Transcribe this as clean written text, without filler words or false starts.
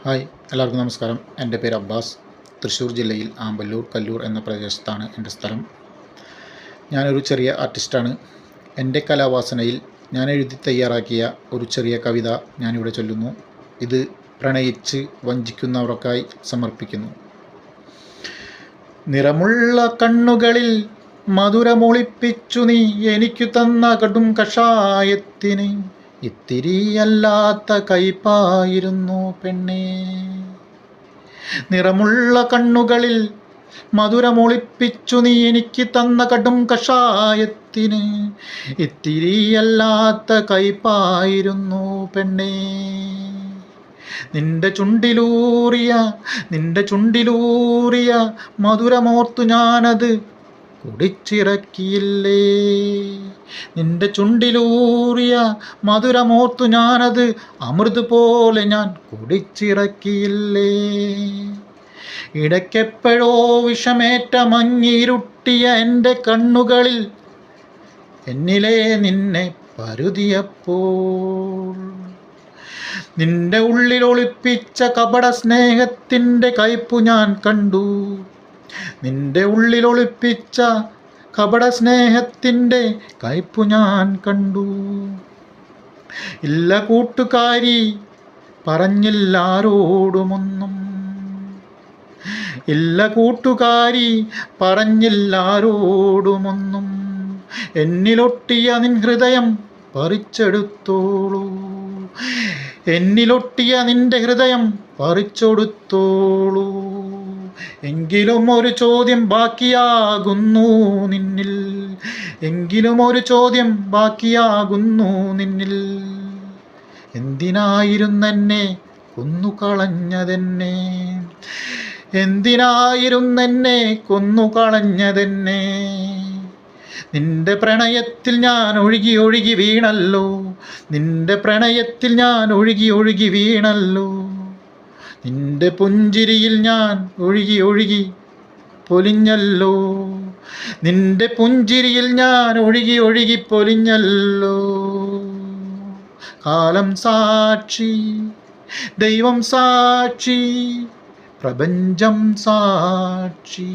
Hi, എല്ലാവർക്കും നമസ്കാരം. എൻ്റെ പേര് അബ്ബാസ്. തൃശ്ശൂർ ജില്ലയിൽ ആമ്പല്ലൂർ കല്ലൂർ എന്ന പ്രദേശത്താണ് എൻ്റെ സ്ഥലം. ഞാനൊരു ചെറിയ ആർട്ടിസ്റ്റാണ്. എൻ്റെ കലാവാസനയിൽ ഞാൻ എഴുതി തയ്യാറാക്കിയ ഒരു ചെറിയ കവിത ഞാനിവിടെ ചൊല്ലുന്നു. ഇത് പ്രണയിച്ച് വഞ്ചിക്കുന്നവർക്കായി സമർപ്പിക്കുന്നു. നിറമുള്ള കണ്ണുകളിൽ മധുരമൊളിപ്പിച്ചു നീ എനിക്കു തന്ന കടും കഷായത്തിന് ഇത്തിരിയല്ലാത്ത കയ്പായിരുന്നു പെണ്ണേ. നിറമുള്ള കണ്ണുകളിൽ മധുരമൊളിപ്പിച്ചു നീ എനിക്ക് തന്ന കടും കഷായത്തിന് ഇത്തിരിയല്ലാത്ത കയ്പായിരുന്നു പെണ്ണേ. നിന്റെ ചുണ്ടിലൂറിയ മധുരമോർത്തു ഞാനത് കുടിച്ചിറക്കിയില്ലേ. നിന്റെ ചുണ്ടിലൂറിയ മധുരമോർത്തു ഞാനത് അമൃത് പോലെ ഞാൻ കുടിച്ചിറക്കിയില്ലേ. ഇടയ്ക്കെപ്പോഴോ വിഷമേറ്റ മങ്ങിയിരുട്ടിയ എൻ്റെ കണ്ണുകളിൽ എന്നിലെ നിന്നെ പരുതിയപ്പോൾ നിന്റെ ഉള്ളിൽ ഒളിപ്പിച്ച കപട സ്നേഹത്തിൻ്റെ കയ്പു ഞാൻ കണ്ടു. നിന്റെ ഉള്ളിൽ ഒളിപ്പിച്ച കപട സ്നേഹത്തിൻ്റെ കയ്പു ഞാൻ കണ്ടു. ഇല്ല കൂട്ടുകാരി, പറഞ്ഞില്ലാരോടുമൊന്നും. ഇല്ല കൂട്ടുകാരി, പറഞ്ഞില്ലാരോടുമൊന്നും. എന്നിലൊട്ടിയ നിൻ ഹൃദയം പറിച്ചെടുത്തോളൂ. എന്നിലൊട്ടിയ നിന്റെ ഹൃദയം പറിച്ചെടുത്തോളൂ. എങ്കിലും ഒരു ചോദ്യം ബാക്കിയാകുന്നു നിന്നിൽ. എങ്കിലും ഒരു ചോദ്യം ബാക്കിയാകുന്നു നിന്നിൽ. എന്തിനായിരുന്നെന്നെ കൊന്നുകളഞ്ഞതെന്നെ? എന്തിനായിരുന്നെന്നെ കൊന്നുകളഞ്ഞതെന്നെ? നിന്റെ പ്രണയത്തിൽ ഞാൻ ഒഴുകി ഒഴുകി വീണല്ലോ. നിന്റെ പ്രണയത്തിൽ ഞാൻ ഒഴുകി ഒഴുകി വീണല്ലോ. നിന്റെ പുഞ്ചിരിയിൽ ഞാൻ ഒഴുകി ഒഴുകി പൊലിഞ്ഞല്ലോ. നിന്റെ പുഞ്ചിരിയിൽ ഞാൻ ഒഴുകി ഒഴുകി പൊലിഞ്ഞല്ലോ. കാലം സാക്ഷി, ദൈവം സാക്ഷി, പ്രപഞ്ചം സാക്ഷി.